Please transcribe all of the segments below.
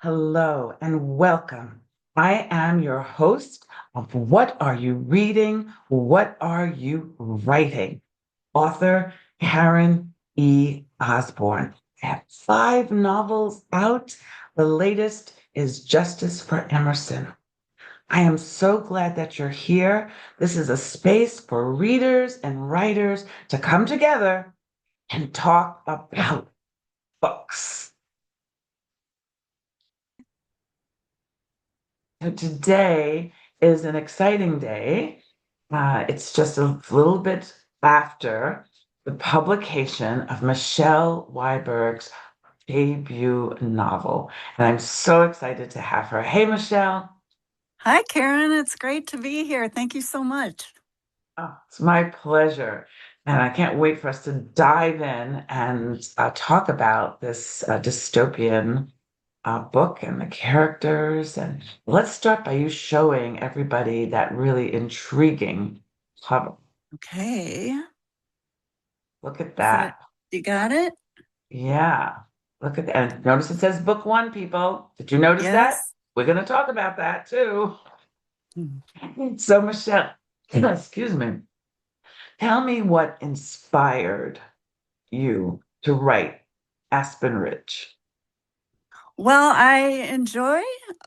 Hello and welcome. I am your host of What Are You Reading? What Are You Writing? Author Karen E. Osborne. I have 5 novels out. The latest is Justice for Emerson. I am so glad that you're here. This is a space for readers and writers to come together and talk about books. So today is an exciting day. It's just a little bit after the publication of Michelle Wiberg's debut novel. And I'm so excited to have her. Hey, Michelle. Hi, Karen. It's great to be here. Thank you so much. Oh, it's my pleasure. And I can't wait for us to dive in and talk about this dystopian book and the characters. And let's start by you showing everybody that really intriguing cover. Okay. Look at Is that, that. you got it? Yeah. Look at that. And notice it says book one, people. Did you notice that? Yes. We're going to talk about that too. Hmm. So, Michelle, excuse me, tell me what inspired you to write AspenRidge. Well, I enjoy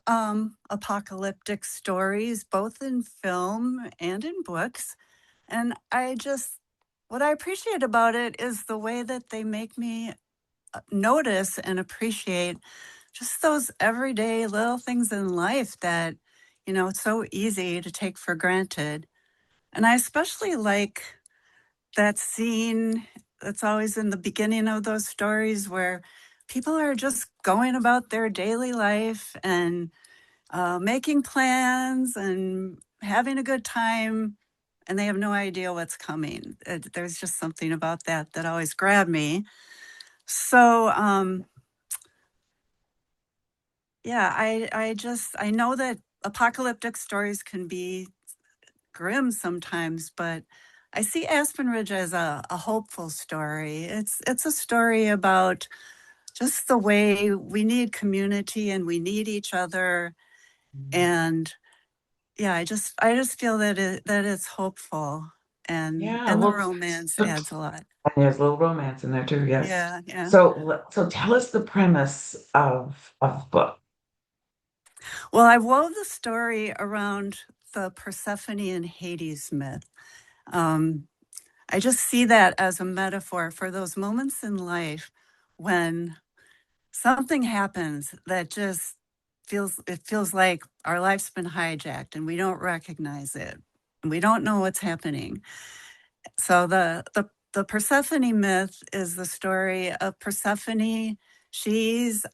apocalyptic stories, both in film and in books. And what I appreciate about it is the way that they make me notice and appreciate just those everyday little things in life that, it's so easy to take for granted. And I especially like that scene that's always in the beginning of those stories where people are just going about their daily life and making plans and having a good time, and they have no idea what's coming. There's just something about that that always grabbed me. So, yeah, I know that apocalyptic stories can be grim sometimes, but I see Aspen Ridge as a hopeful story. It's a story about just the way we need community and we need each other. And yeah, I just feel that it's hopeful, Yeah, and the well, romance and adds a lot. there's a little romance in there too, yes. Yeah, yeah. So tell us the premise of book. Well, I wove the story around the Persephone and Hades myth. Um, I just see that as a metaphor for those moments in life when something happens that just feels like our life's been hijacked and we don't recognize it. And we don't know what's happening. So the Persephone myth is the story of Persephone. She's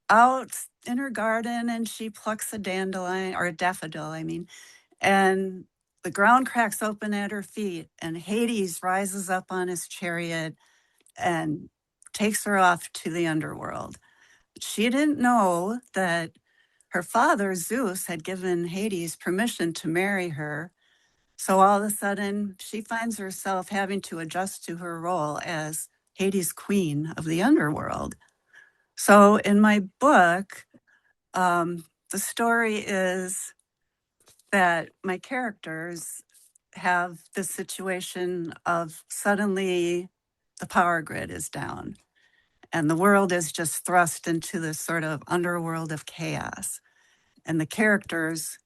out in her garden and she plucks a dandelion or a daffodil, I mean, and the ground cracks open at her feet, and Hades rises up on his chariot and takes her off to the underworld. She didn't know that her father, Zeus, had given Hades permission to marry her. So all of a sudden, she finds herself having to adjust to her role as Hades' queen of the underworld. So in my book, the story is that my characters have this situation of suddenly the power grid is down and the world is just thrust into this sort of underworld of chaos. And the characters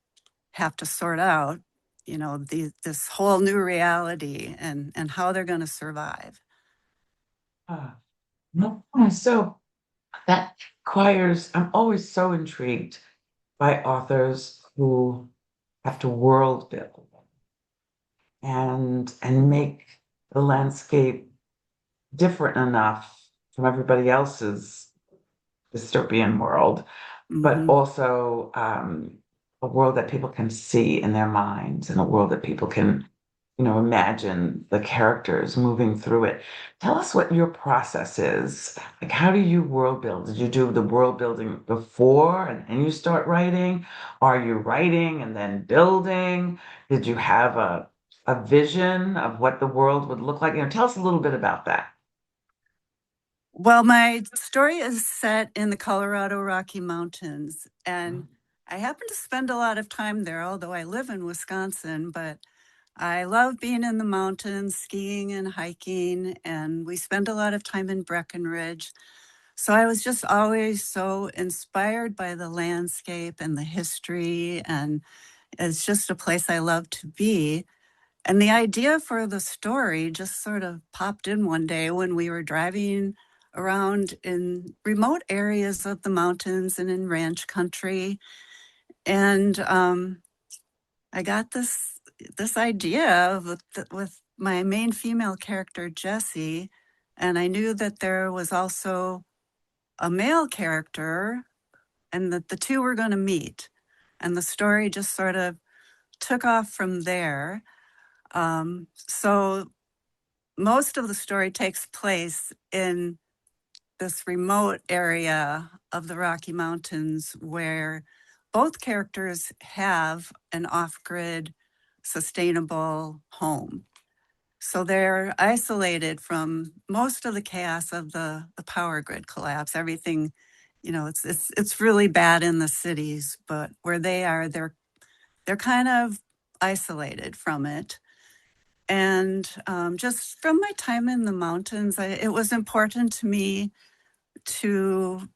have to sort out, this whole new reality and how they're going to survive. Ah, no, so that requires, I'm always so intrigued by authors who have to world build and make the landscape different enough from everybody else's dystopian world, but Hmm. also a world that people can see in their minds and a world that people can, imagine the characters moving through it. Tell us what your process is. Like, how do you world build? Did you do the world building before and then you start writing? Are you writing and then building? Did you have a vision of what the world would look like? Tell us a little bit about that. Well, my story is set in the Colorado Rocky Mountains, Oh, and I happen to spend a lot of time there, although I live in Wisconsin, but I love being in the mountains, skiing and hiking, and we spend a lot of time in Breckenridge. So I was just always so inspired by the landscape and the history, and it's just a place I love to be. And the idea for the story just sort of popped in one day when we were driving around in remote areas of the mountains and in ranch country. And I got this idea with my main female character, Jessie, and I knew that there was also a male character and that the two were going to meet. And the story just sort of took off from there. So most of the story takes place in this remote area of the Rocky Mountains where both characters have an off grid, sustainable home. So they're isolated from most of the chaos of the power grid collapse. Everything, it's really bad in the cities, but where they are, they're kind of isolated from it. And just from my time in the mountains, it was important to me to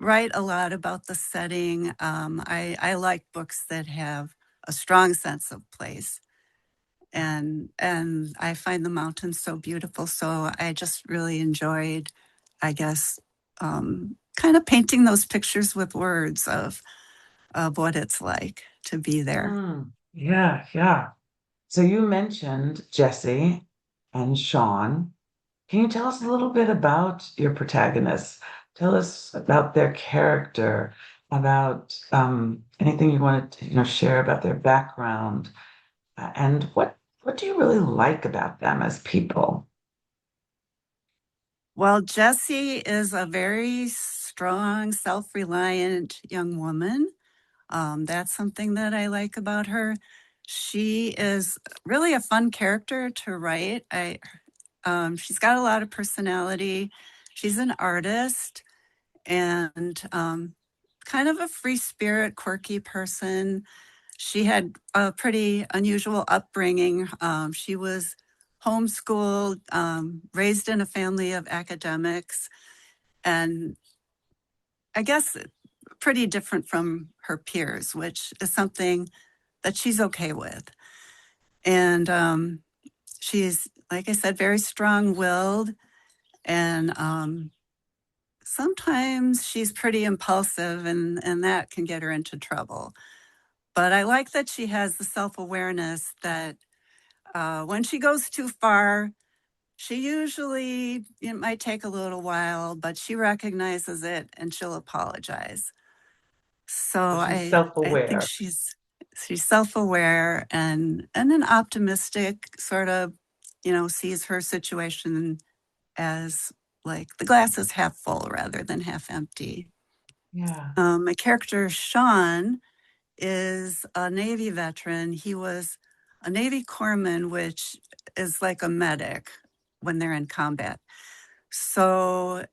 write a lot about the setting. I like books that have a strong sense of place, and I find the mountains so beautiful. So I just really enjoyed, I guess, kind of painting those pictures with words of what it's like to be there. yeah, yeah. So you mentioned Jessie and Shawn. Can you tell us a little bit about your protagonists? Tell us about their character, about anything you want to, share about their background, and what do you really like about them as people? Well, Jessie is a very strong, self reliant young woman. That's something that I like about her. She is really a fun character to write. She's got a lot of personality. She's an artist and kind of a free spirit, quirky person. She had a pretty unusual upbringing. She was homeschooled, raised in a family of academics, and I guess pretty different from her peers, which is something that she's okay with. And she's, like I said, very strong willed. And sometimes she's pretty impulsive, and that can get her into trouble. But I like that she has the self awareness that when she goes too far, she usually, it might take a little while, but she recognizes it and she'll apologize. So So she's I think self-aware. she's self-aware and an optimistic sort of, sees her situation as like the glass is half full rather than half empty. Yeah. My character Shawn is a Navy veteran. He was a Navy corpsman, which is like a medic when they're in combat. So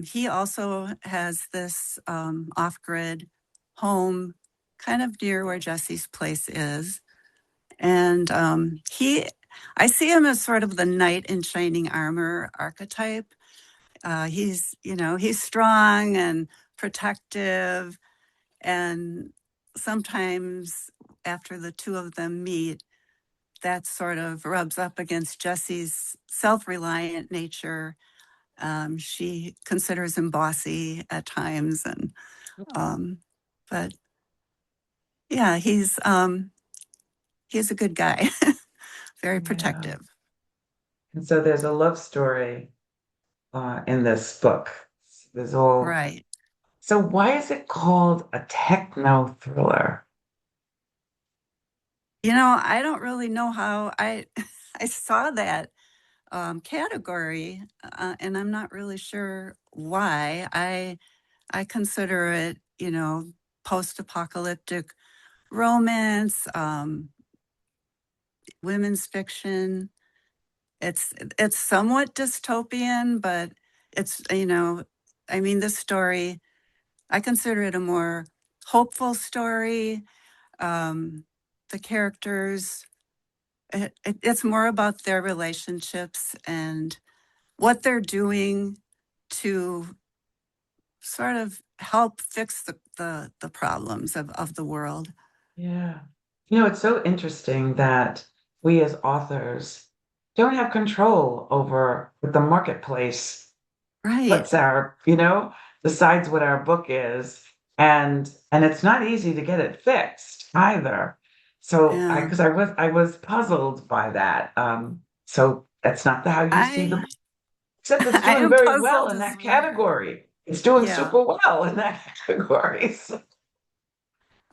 he also has this off grid home kind of near where Jesse's place is. And I see him as sort of the knight in shining armor archetype. He's strong and protective. And sometimes after the two of them meet, that sort of rubs up against Jesse's self reliant nature. She considers him bossy at times, and but yeah, he's a good guy, very Yeah. protective. And so there's a love story in this book. There's all. Right. So why is it called a techno thriller? I don't really know how I I saw that category, and I'm not really sure why. I consider it, post-apocalyptic romance, women's fiction. It's somewhat dystopian, but it's, I mean, this story, I consider it a more hopeful story. Um, the characters, it's more about their relationships and what they're doing to sort of help fix the problems of the world. Yeah. It's so interesting that we as authors don't have control over what the marketplace Right. puts decides what our book is. And it's not easy to get it fixed either. So Yeah. because I was puzzled by that. So that's not how you see the I book, except it's I doing am very well puzzled in as that well. category. It's doing Yeah. super well in that category. So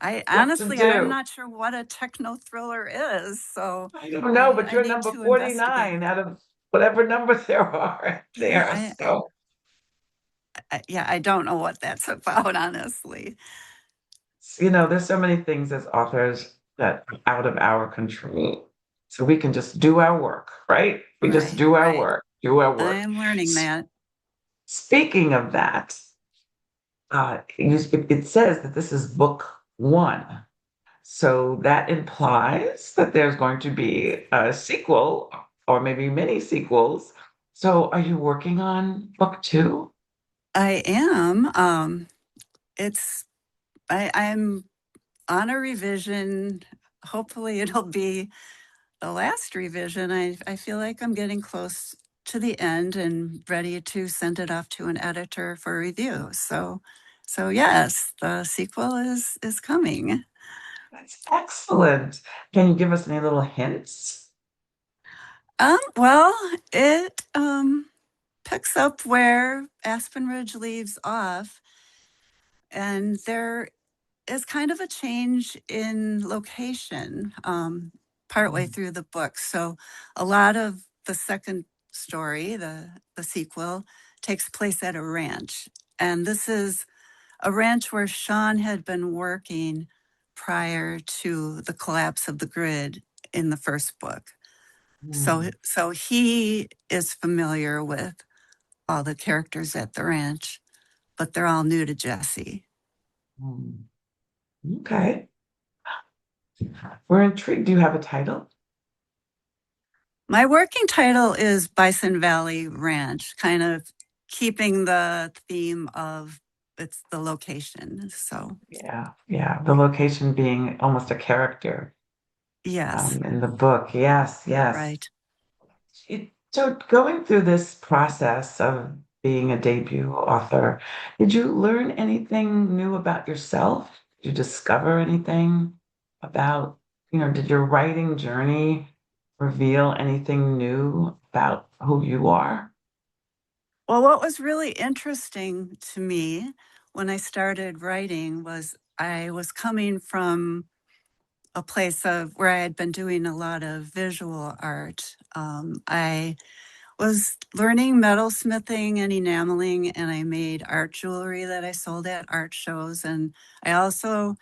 I what to honestly, I'm do? not sure what a techno thriller is, so I don't know, but I you're need number to investigate. 49 out of whatever number there are Yeah, there. So, yeah, I don't know what that's about, honestly. there's so many things as authors that are out of our control. So we can just do our work, right? We just Right, do our right. work, do our I work. am learning S- that. Speaking of that, it says that this is book one. So that implies that there's going to be a sequel or maybe many sequels. So are you working on book two? I am. It's I'm on a revision. Hopefully, it'll be the last revision. I feel like I'm getting close to the end and ready to send it off to an editor for review. So yes, the sequel is coming. That's excellent. Can you give us any little hints? Well, it picks up where AspenRidge leaves off, and there is kind of a change in location partway Mm, through the book. So a lot of the second story, the sequel, takes place at a ranch. And this is a ranch where Shawn had been working prior to the collapse of the grid in the first book. So mm, so he is familiar with all the characters at the ranch, but they're all new to Jessie. mm. Okay. We're intrigued. Do you have a title? My working title is Bison Valley Ranch, kind of keeping the theme of it's the location. So, Yeah, yeah. The location being almost a character yes, in the book. Yes, yes. right. So going through this process of being a debut author, did you learn anything new about yourself? Did you discover anything about, did your writing journey reveal anything new about who you are? Well, what was really interesting to me when I started writing was I was coming from a place of where I had been doing a lot of visual art. I was learning metalsmithing and enameling, and I made art jewelry that I sold at art shows. And I also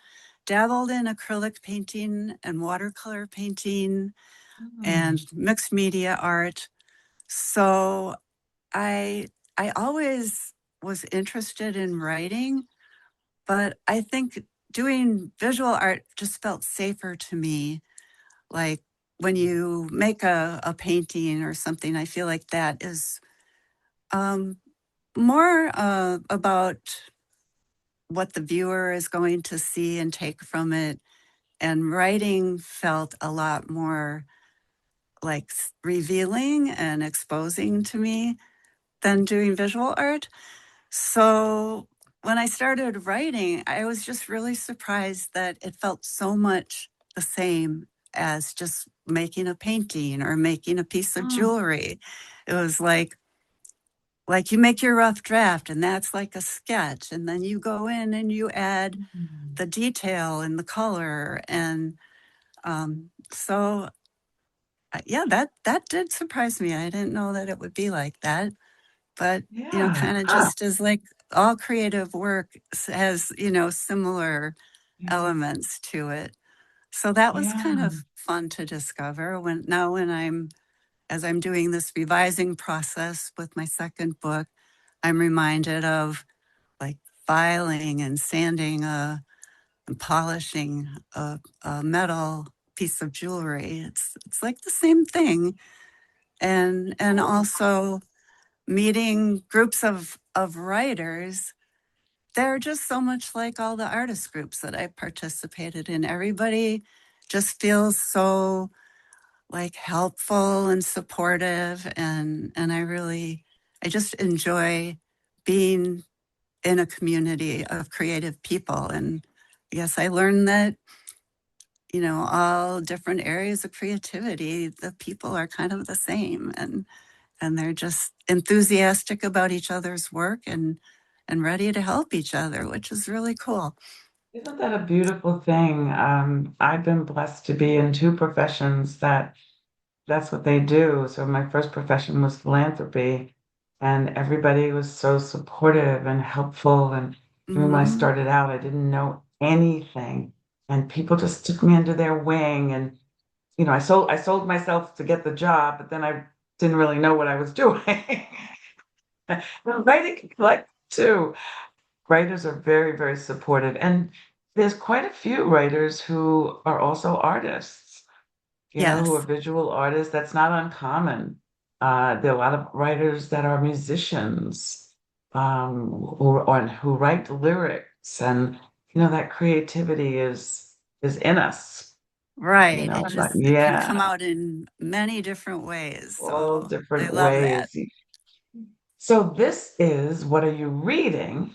dabbled in acrylic painting and watercolor painting and Hmm. mixed media art. So I I always was interested in writing, but I think doing visual art just felt safer to me. Like when you make a painting or something, I feel like that is um, more about what the viewer is going to see and take from it. And writing felt a lot more like revealing and exposing to me than doing visual art. So when I started writing, I was just really surprised that it felt so much the same as just making a painting or making a piece of Hmm. jewelry. It was like you make your rough draft and that's like a sketch, and then you go in and you add Hmm. the detail and the color. And so yeah, that did surprise me. I didn't know that it would be like that, but Yeah. kind of Huh. just as like all creative work has similar Yeah. elements to it. So that was kind Yeah. of fun to discover when I'm as I'm doing this revising process with my second book. I'm reminded of like filing and sanding and polishing a metal piece of jewelry. It's like the same thing. And also meeting groups of writers, they're just so much like all the artist groups that I participated in. Everybody just feels so like helpful and supportive, and I just enjoy being in a community of creative people. And yes, I learned that, all different areas of creativity, the people are kind of the same, and they're just enthusiastic about each other's work and ready to help each other, which is really cool. Isn't that a beautiful thing? I've been blessed to be in two professions that's what they do. So my first profession was philanthropy, and everybody was so supportive and helpful. And even when I Hmm. started out, I didn't know anything, and people just took me under their wing. And I sold myself to get the job, but then I didn't really know what I was doing. Well, writing can collect too. Writers are very, very supportive, and there's quite a few writers who are also artists, who are Yes, visual artists. That's not uncommon. There are a lot of writers that are musicians, who write lyrics, and that creativity is in us. right. But It can come yeah, out in many different ways. all So I different love that. ways. So this is, what are you reading?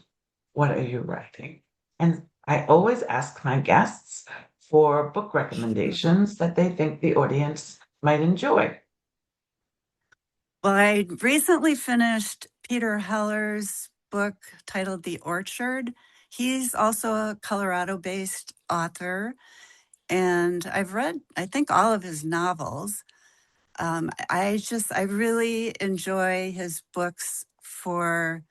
What are you writing? And I always ask my guests for book recommendations that they think the audience might enjoy. Well, I recently finished Peter Heller's book titled The Orchard. He's also a Colorado based author, and I've read, I think, all of his novels. I really enjoy his books for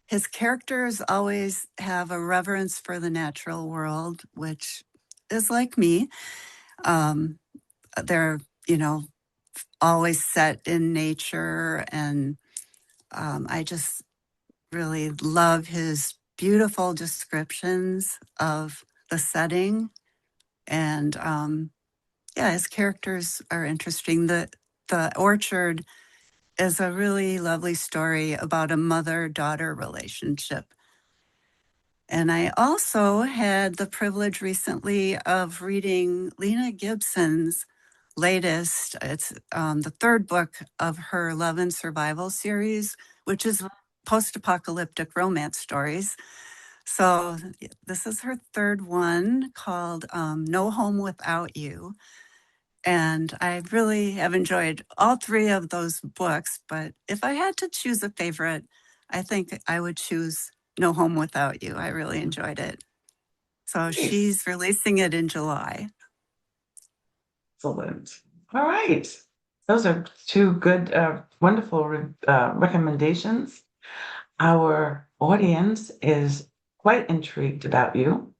his characters always have a reverence for the natural world, which is like me. Um, they're, always set in nature, and I just really love his beautiful descriptions of the setting. And yeah, his characters are interesting. The orchard is a really lovely story about a mother-daughter relationship. And I also had the privilege recently of reading Lena Gibson's latest. It's the third book of her Love and Survival series, which is post-apocalyptic romance stories. So this is her third one, called No Home Without You. And I really have enjoyed all three of those books. But if I had to choose a favorite, I think I would choose No Home Without You. I really enjoyed it. So Nice. she's releasing it in July. Excellent. All right. Those are two good, wonderful recommendations. Our audience is quite intrigued about you,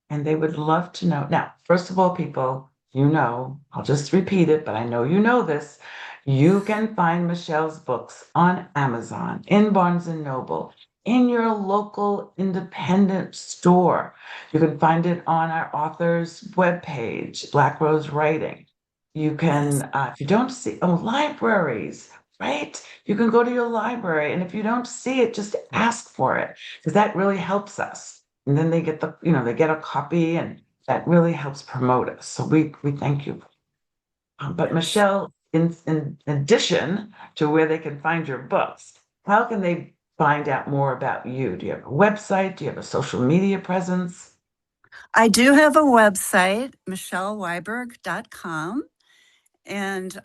and they would love to know. Now, first of all, people, I'll just repeat it, but I know you know this. You can find Michelle's books on Amazon, in Barnes and Noble, in your local independent store. You can find it on our author's webpage, Black Rose Writing. You Yes. can, if you don't see, libraries, right? You can go to your library, and if you don't see it, just ask for it, because that really helps us. And then they get a copy, and that really helps promote us. So we thank you. But Yes. Michelle, in addition to where they can find your books, how can they find out more about you? Do you have a website? Do you have a social media presence? I do have a website, michellewiberg.com. And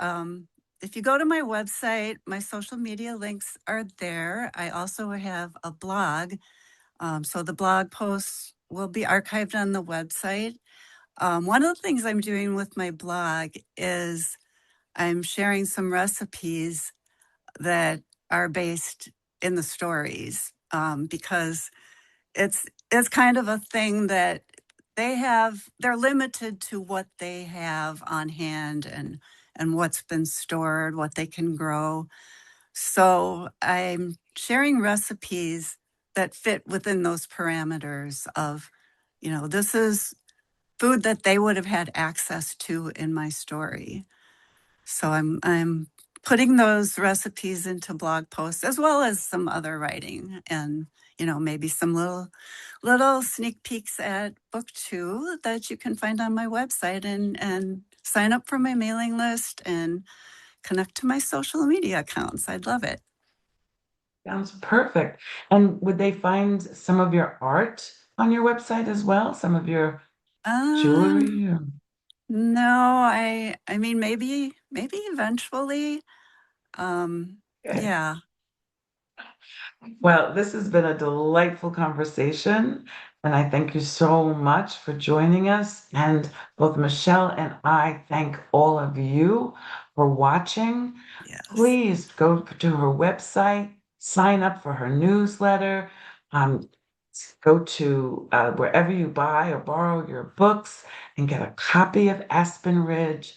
if you go to my website, my social media links are there. I also have a blog. So the blog posts will be archived on the website. One of the things I'm doing with my blog is I'm sharing some recipes that are based in the stories, because it's kind of a thing that they're limited to what they have on hand and what's been stored, what they can grow. So I'm sharing recipes that fit within those parameters of, this is food that they would have had access to in my story. So I'm putting those recipes into blog posts as well as some other writing, and maybe some little sneak peeks at book 2 that you can find on my website, and sign up for my mailing list and connect to my social media accounts. I'd love it. Sounds perfect. And would they find some of your art on your website as well? Some of your Um, jewelry? no, I mean, maybe eventually. Okay. Yeah. Well, this has been a delightful conversation, and I thank you so much for joining us. And both Michelle and I thank all of you for watching. Yes. Please go to her website, sign up for her newsletter, um, go to wherever you buy or borrow your books and get a copy of AspenRidge.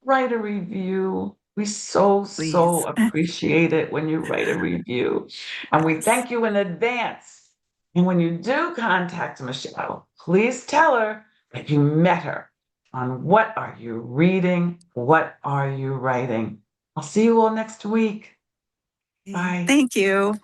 Write a review. We so Please. appreciate it when you write a review. And we Yes. thank you in advance. And when you do contact Michelle, please tell her that you met her on What Are You Reading? What Are You Writing? I'll see you all next week. Bye. Thank you.